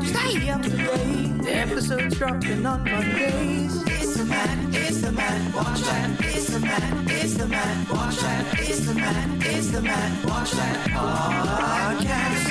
Stay up to date. Episodes dropping on Mondays. It's the Matt, watch that. It's the Matt, watch that. It's the Matt, watch that podcast.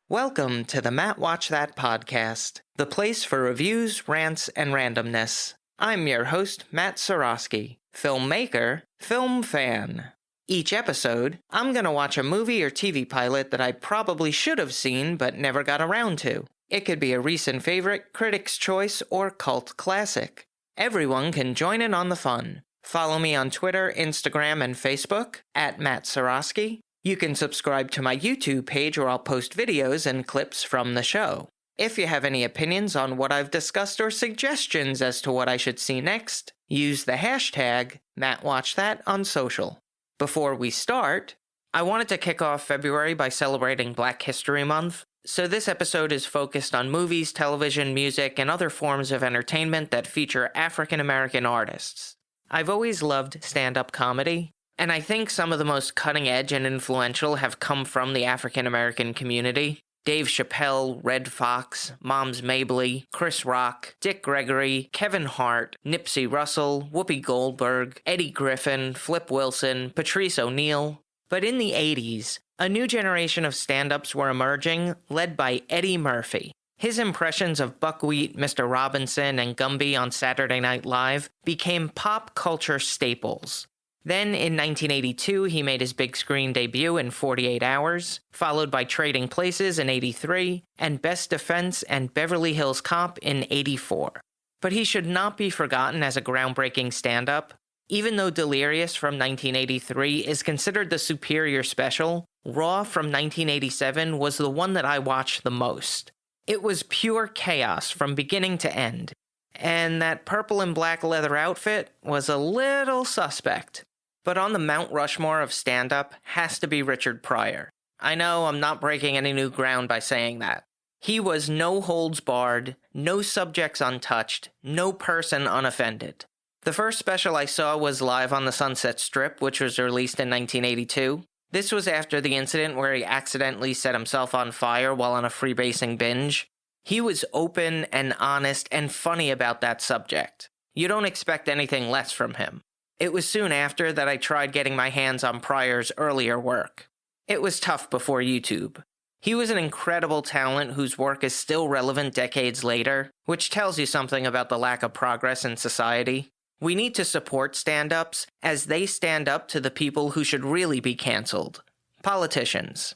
Welcome to the Matt Watch That podcast, the place for reviews, rants, and randomness. I'm your host, Matt Seroski, filmmaker, film fan. Each episode, I'm going to watch a movie or TV pilot that I probably should have seen but never got around to. It could be a recent favorite, critic's choice, or cult classic. Everyone can join in on the fun. Follow me on Twitter, Instagram, and Facebook, at Matt Seroski. You can subscribe to my YouTube page where I'll post videos and clips from the show. If you have any opinions on what I've discussed or suggestions as to what I should see next, use the hashtag MattWatchThat on social. Before we start, I wanted to kick off February by celebrating Black History Month, so this episode is focused on movies, television, music, and other forms of entertainment that feature African American artists. I've always loved stand-up comedy, and I think some of the most cutting-edge and influential have come from the African American community. Dave Chappelle, Red Fox, Moms Mabley, Chris Rock, Dick Gregory, Kevin Hart, Nipsey Russell, Whoopi Goldberg, Eddie Griffin, Flip Wilson, Patrice O'Neal. But in the 80s, a new generation of stand-ups were emerging, led by Eddie Murphy. His impressions of Buckwheat, Mr. Robinson, and Gumby on Saturday Night Live became pop culture staples. Then, in 1982, he made his big screen debut in 48 Hours, followed by Trading Places in 83, and Best Defense and Beverly Hills Cop in 84. But he should not be forgotten as a groundbreaking stand-up. Even though Delirious from 1983 is considered the superior special, Raw from 1987 was the one that I watched the most. It was pure chaos from beginning to end. And that purple and black leather outfit was a little suspect. But on the Mount Rushmore of stand-up has to be Richard Pryor. I know I'm not breaking any new ground by saying that. He was no holds barred, no subjects untouched, no person unoffended. The first special I saw was Live on the Sunset Strip, which was released in 1982. This was after the incident where he accidentally set himself on fire while on a freebasing binge. He was open and honest and funny about that subject. You don't expect anything less from him. It was soon after that I tried getting my hands on Pryor's earlier work. It was tough before YouTube. He was an incredible talent whose work is still relevant decades later, which tells you something about the lack of progress in society. We need to support stand-ups as they stand up to the people who should really be canceled. Politicians.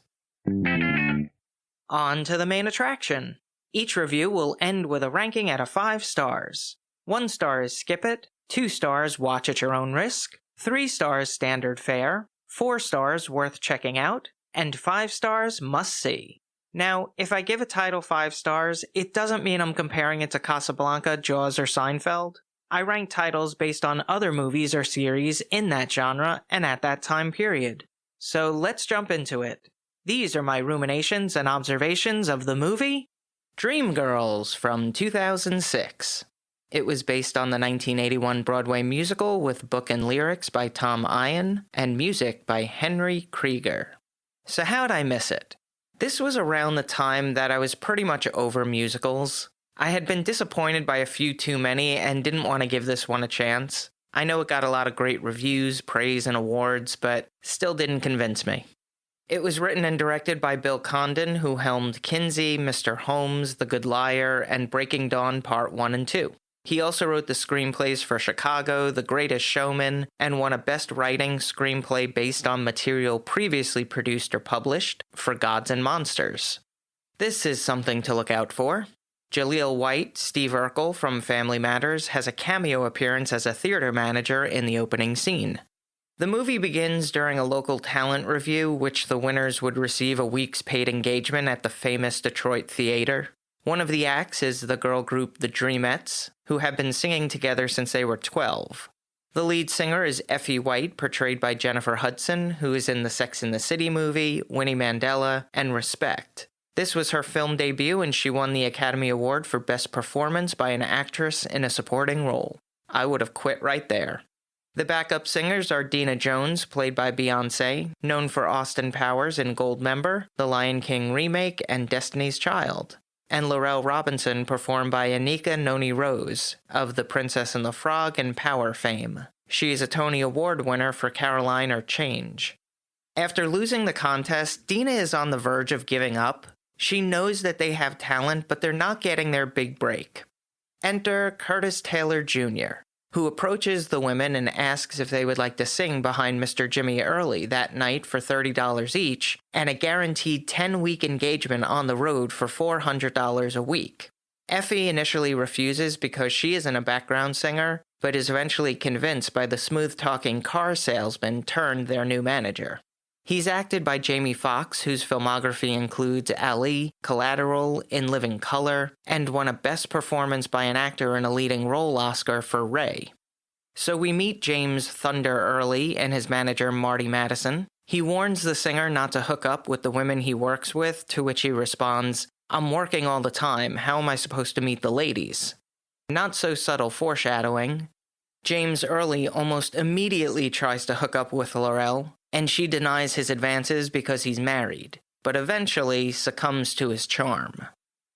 On to the main attraction. Each review will end with a ranking out of 5 stars. 1 star is skip it, 2 stars watch at your own risk, 3 stars standard fare, 4 stars worth checking out, and 5 stars must see. Now, if I give a title 5 stars, it doesn't mean I'm comparing it to Casablanca, Jaws, or Seinfeld. I rank titles based on other movies or series in that genre and at that time period. So let's jump into it. These are my ruminations and observations of the movie Dreamgirls from 2006. It was based on the 1981 Broadway musical with book and lyrics by Tom Eyen and music by Henry Krieger. So how'd I miss it? This was around the time that I was pretty much over musicals. I had been disappointed by a few too many and didn't want to give this one a chance. I know it got a lot of great reviews, praise, and awards, but still didn't convince me. It was written and directed by Bill Condon, who helmed Kinsey, Mr. Holmes, The Good Liar, and Breaking Dawn Part 1 and 2. He also wrote the screenplays for Chicago, The Greatest Showman, and won a Best Writing screenplay based on material previously produced or published for Gods and Monsters. This is something to look out for. Jaleel White, Steve Urkel from Family Matters, has a cameo appearance as a theater manager in the opening scene. The movie begins during a local talent review, which the winners would receive a week's paid engagement at the famous Detroit Theater. One of the acts is the girl group The Dreamettes, who have been singing together since they were 12. The lead singer is Effie White, portrayed by Jennifer Hudson, who is in the Sex and the City movie, Winnie Mandela, and Respect. This was her film debut, and she won the Academy Award for Best Performance by an Actress in a Supporting Role. I would have quit right there. The backup singers are Dina Jones, played by Beyoncé, known for Austin Powers in Goldmember, The Lion King remake, and Destiny's Child, and Laurel Robinson, performed by Anika Noni Rose, of The Princess and the Frog and Power fame. She is a Tony Award winner for Caroline or Change. After losing the contest, Dina is on the verge of giving up. She knows that they have talent, but they're not getting their big break. Enter Curtis Taylor Jr., who approaches the women and asks if they would like to sing behind Mr. Jimmy Early that night for $30 each, and a guaranteed 10-week engagement on the road for $400 a week. Effie initially refuses because she isn't a background singer, but is eventually convinced by the smooth-talking car salesman turned their new manager. He's acted by Jamie Foxx, whose filmography includes Ali, Collateral, In Living Color, and won a Best Performance by an Actor in a Leading Role Oscar for Ray. So we meet James Thunder Early and his manager Marty Madison. He warns the singer not to hook up with the women he works with, to which he responds, "I'm working all the time, how am I supposed to meet the ladies?" Not so subtle foreshadowing. James Early almost immediately tries to hook up with Laurel, and she denies his advances because he's married, but eventually succumbs to his charm.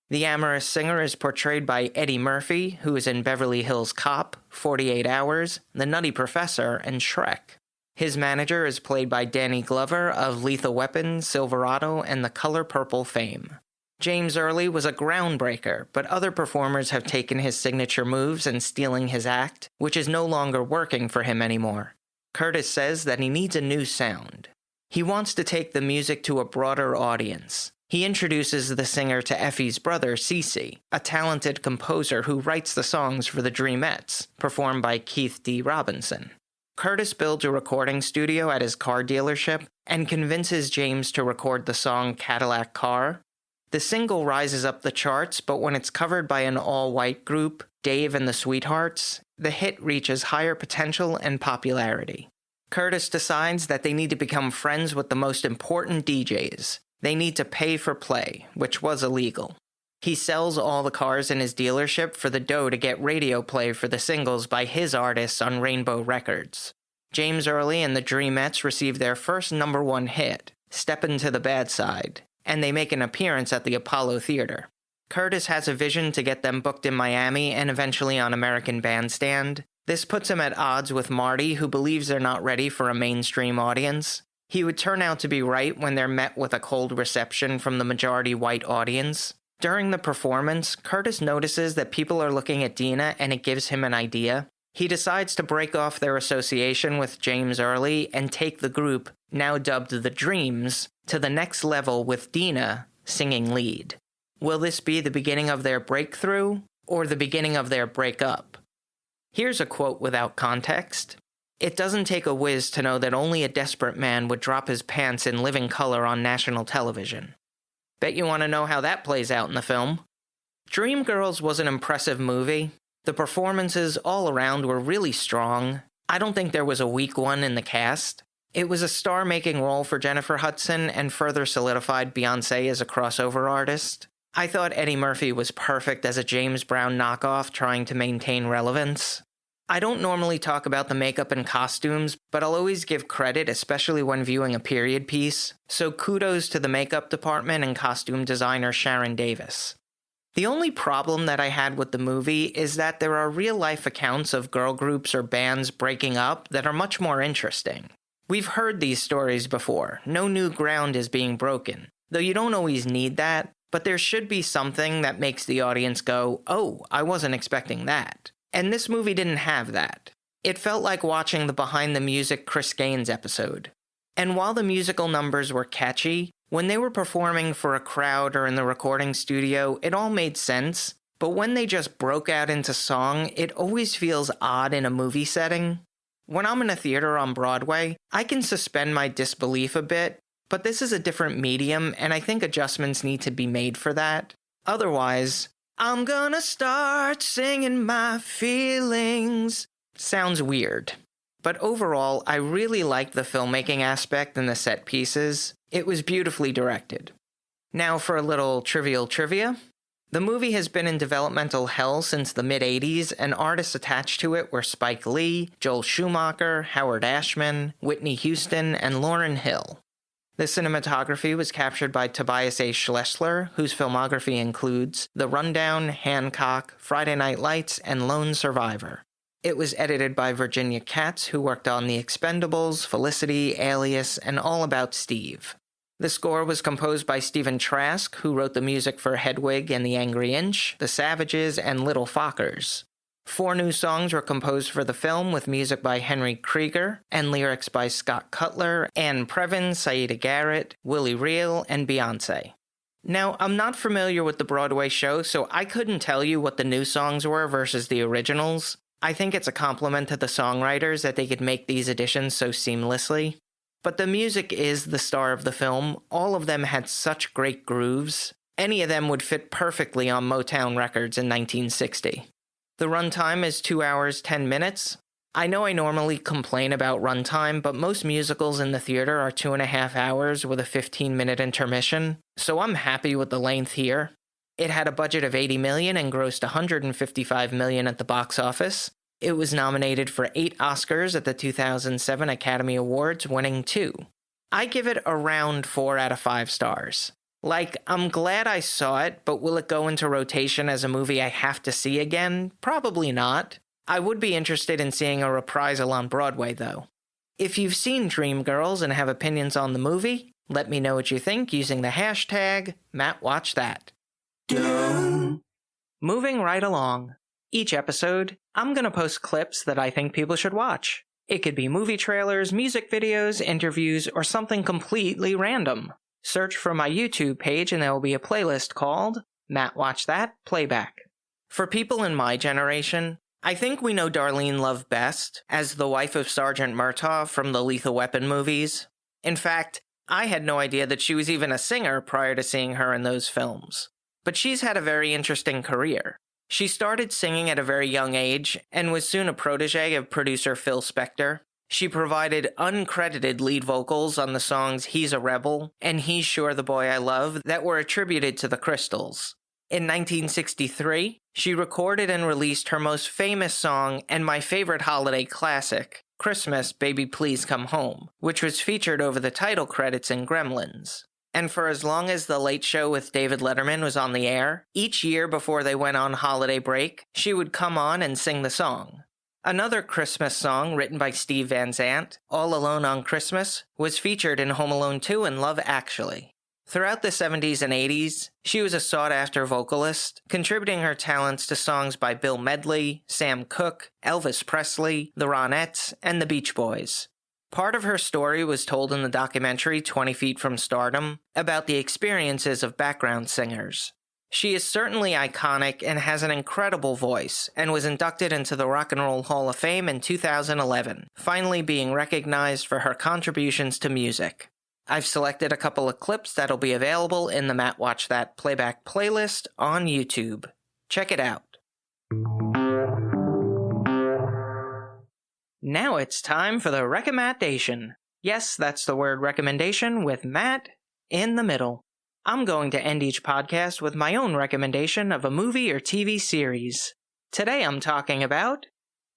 The amorous singer is portrayed by Eddie Murphy, who is in Beverly Hills Cop, 48 Hours, The Nutty Professor, and Shrek. His manager is played by Danny Glover of Lethal Weapon, Silverado, and The Color Purple fame. James Early was a groundbreaker, but other performers have taken his signature moves and stealing his act, which is no longer working for him anymore. Curtis says that he needs a new sound. He wants to take the music to a broader audience. He introduces the singer to Effie's brother, Cece, a talented composer who writes the songs for the Dreamettes, performed by Keith D. Robinson. Curtis builds a recording studio at his car dealership and convinces James to record the song Cadillac Car. The single rises up the charts, but when it's covered by an all-white group, Dave and the Sweethearts, the hit reaches higher potential and popularity. Curtis decides that they need to become friends with the most important DJs. They need to pay for play, which was illegal. He sells all the cars in his dealership for the dough to get radio play for the singles by his artists on Rainbow Records. James Early and the Dreamettes receive their first #1 hit, Step Into the Bad Side, and they make an appearance at the Apollo Theater. Curtis has a vision to get them booked in Miami and eventually on American Bandstand. This puts him at odds with Marty, who believes they're not ready for a mainstream audience. He would turn out to be right when they're met with a cold reception from the majority white audience. During the performance, Curtis notices that people are looking at Dina and it gives him an idea. He decides to break off their association with James Early and take the group, now dubbed the Dreams, to the next level with Dina singing lead. Will this be the beginning of their breakthrough, or the beginning of their breakup? Here's a quote without context. "It doesn't take a whiz to know that only a desperate man would drop his pants in living color on national television." Bet you want to know how that plays out in the film. Dreamgirls was an impressive movie. The performances all around were really strong. I don't think there was a weak one in the cast. It was a star-making role for Jennifer Hudson and further solidified Beyoncé as a crossover artist. I thought Eddie Murphy was perfect as a James Brown knockoff trying to maintain relevance. I don't normally talk about the makeup and costumes, but I'll always give credit, especially when viewing a period piece, so kudos to the makeup department and costume designer Sharon Davis. The only problem that I had with the movie is that there are real-life accounts of girl groups or bands breaking up that are much more interesting. We've heard these stories before. No new ground is being broken, though you don't always need that. But there should be something that makes the audience go, "Oh, I wasn't expecting that." And this movie didn't have that. It felt like watching the Behind the Music Chris Gaines episode. And while the musical numbers were catchy, when they were performing for a crowd or in the recording studio, it all made sense. But when they just broke out into song, it always feels odd in a movie setting. When I'm in a theater on Broadway, I can suspend my disbelief a bit. But this is a different medium, and I think adjustments need to be made for that. Otherwise, "I'm gonna start singing my feelings" sounds weird. But overall, I really liked the filmmaking aspect and the set pieces. It was beautifully directed. Now for a little trivial trivia. The movie has been in developmental hell since the mid-'80s, and artists attached to it were Spike Lee, Joel Schumacher, Howard Ashman, Whitney Houston, and Lauryn Hill. The cinematography was captured by Tobias A. Schlesler, whose filmography includes The Rundown, Hancock, Friday Night Lights, and Lone Survivor. It was edited by Virginia Katz, who worked on The Expendables, Felicity, Alias, and All About Steve. The score was composed by Stephen Trask, who wrote the music for Hedwig and the Angry Inch, The Savages, and Little Fockers. 4 new songs were composed for the film, with music by Henry Krieger and lyrics by Scott Cutler, Ann Previn, Saida Garrett, Willie Reel, and Beyoncé. Now, I'm not familiar with the Broadway show, so I couldn't tell you what the new songs were versus the originals. I think it's a compliment to the songwriters that they could make these additions so seamlessly. But the music is the star of the film. All of them had such great grooves. Any of them would fit perfectly on Motown Records in 1960. The runtime is 2 hours, 10 minutes. I know I normally complain about runtime, but most musicals in the theater are 2.5 hours with a 15-minute intermission, so I'm happy with the length here. It had a budget of $80 million and grossed $155 million at the box office. It was nominated for 8 Oscars at the 2007 Academy Awards, winning 2. I give it around 4 out of 5 stars. I'm glad I saw it, but will it go into rotation as a movie I have to see again? Probably not. I would be interested in seeing a reprisal on Broadway, though. If you've seen Dreamgirls and have opinions on the movie, let me know what you think using the hashtag #MattWatchThat. Moving right along. Each episode, I'm going to post clips that I think people should watch. It could be movie trailers, music videos, interviews, or something completely random. Search for my YouTube page and there will be a playlist called Matt Watch That Playback. For people in my generation, I think we know Darlene Love best as the wife of Sergeant Murtaugh from the Lethal Weapon movies. In fact, I had no idea that she was even a singer prior to seeing her in those films. But she's had a very interesting career. She started singing at a very young age and was soon a protege of producer Phil Spector. She provided uncredited lead vocals on the songs He's a Rebel and He's Sure the Boy I Love that were attributed to the Crystals. In 1963, she recorded and released her most famous song and my favorite holiday classic, Christmas, Baby Please Come Home, which was featured over the title credits in Gremlins. And for as long as The Late Show with David Letterman was on the air, each year before they went on holiday break, she would come on and sing the song. Another Christmas song written by Steve Van Zandt, All Alone on Christmas, was featured in Home Alone 2 and Love Actually. Throughout the 70s and 80s, she was a sought-after vocalist, contributing her talents to songs by Bill Medley, Sam Cooke, Elvis Presley, the Ronettes, and the Beach Boys. Part of her story was told in the documentary 20 Feet from Stardom about the experiences of background singers. She is certainly iconic and has an incredible voice, and was inducted into the Rock and Roll Hall of Fame in 2011, finally being recognized for her contributions to music. I've selected a couple of clips that'll be available in the Matt Watch That Playback playlist on YouTube. Check it out. Now it's time for the recommendation. Yes, that's the word recommendation with Matt in the middle. I'm going to end each podcast with my own recommendation of a movie or TV series. Today I'm talking about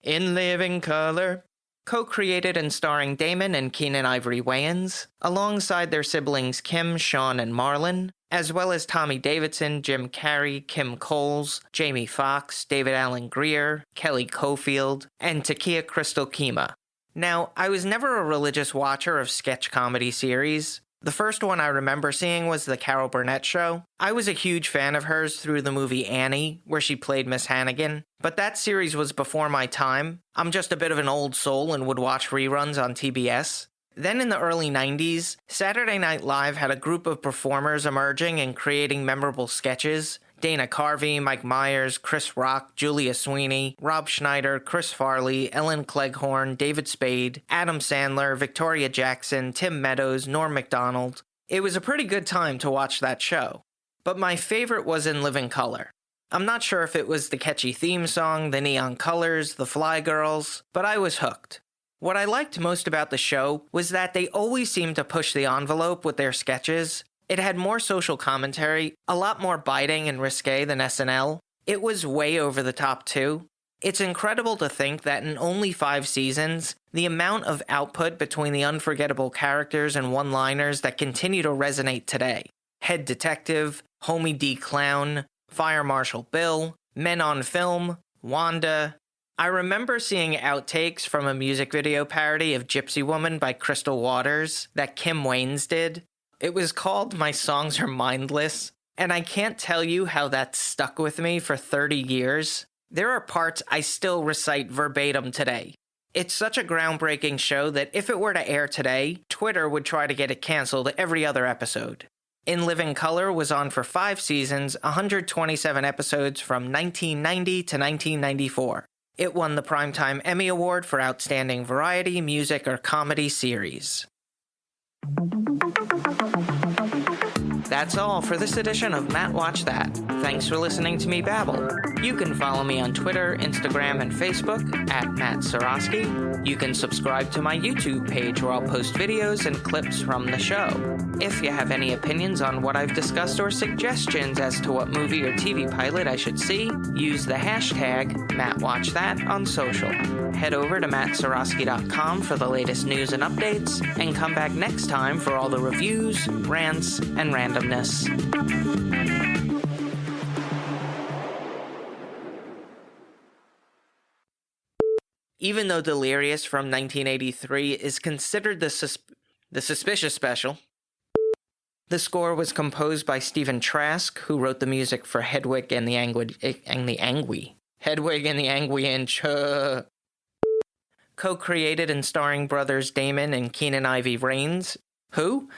In Living Color, co-created and starring Damon and Keenan Ivory Wayans, alongside their siblings Kim, Sean, and Marlon, as well as Tommy Davidson, Jim Carrey, Kim Coles, Jamie Foxx, David Alan Grier, Kelly Cofield, and Takia Crystal Kima. Now, I was never a religious watcher of sketch comedy series. The first one I remember seeing was The Carol Burnett Show. I was a huge fan of hers through the movie Annie, where she played Miss Hannigan, but that series was before my time. I'm just a bit of an old soul and would watch reruns on TBS. Then in the early 90s, Saturday Night Live had a group of performers emerging and creating memorable sketches. Dana Carvey, Mike Myers, Chris Rock, Julia Sweeney, Rob Schneider, Chris Farley, Ellen Cleghorn, David Spade, Adam Sandler, Victoria Jackson, Tim Meadows, Norm Macdonald. It was a pretty good time to watch that show. But my favorite was In Living Color. I'm not sure if it was the catchy theme song, the neon colors, the Fly Girls, but I was hooked. What I liked most about the show was that they always seemed to push the envelope with their sketches. It had more social commentary, a lot more biting and risque than SNL. It was way over the top too. It's incredible to think that in only 5 seasons, the amount of output between the unforgettable characters and one-liners that continue to resonate today. Head Detective, Homie D. Clown, Fire Marshal Bill, Men on Film, Wanda. I remember seeing outtakes from a music video parody of Gypsy Woman by Crystal Waters that Kim Waynes did. It was called My Songs Are Mindless, and I can't tell you how that stuck with me for 30 years. There are parts I still recite verbatim today. It's such a groundbreaking show that if it were to air today, Twitter would try to get it canceled every other episode. In Living Color was on for 5 seasons, 127 episodes from 1990 to 1994. It won the Primetime Emmy Award for Outstanding Variety, Music, or Comedy Series. That's all for this edition of Matt Watch That. Thanks for listening to me babble. You can follow me on Twitter, Instagram, and Facebook at Matt Seroski. You can subscribe to my YouTube page where I'll post videos and clips from the show. If you have any opinions on what I've discussed or suggestions as to what movie or TV pilot I should see, use the hashtag MattWatchThat on social. Head over to mattseroski.com for the latest news and updates, and come back next time for all the reviews, rants, and randomness. Even though Delirious from 1983 is considered the suspicious special, the score was composed by Stephen Trask, who wrote the music for Hedwig and the Angry Inch. Co-created and starring brothers Damon and Keenan Ivory Rains. Who?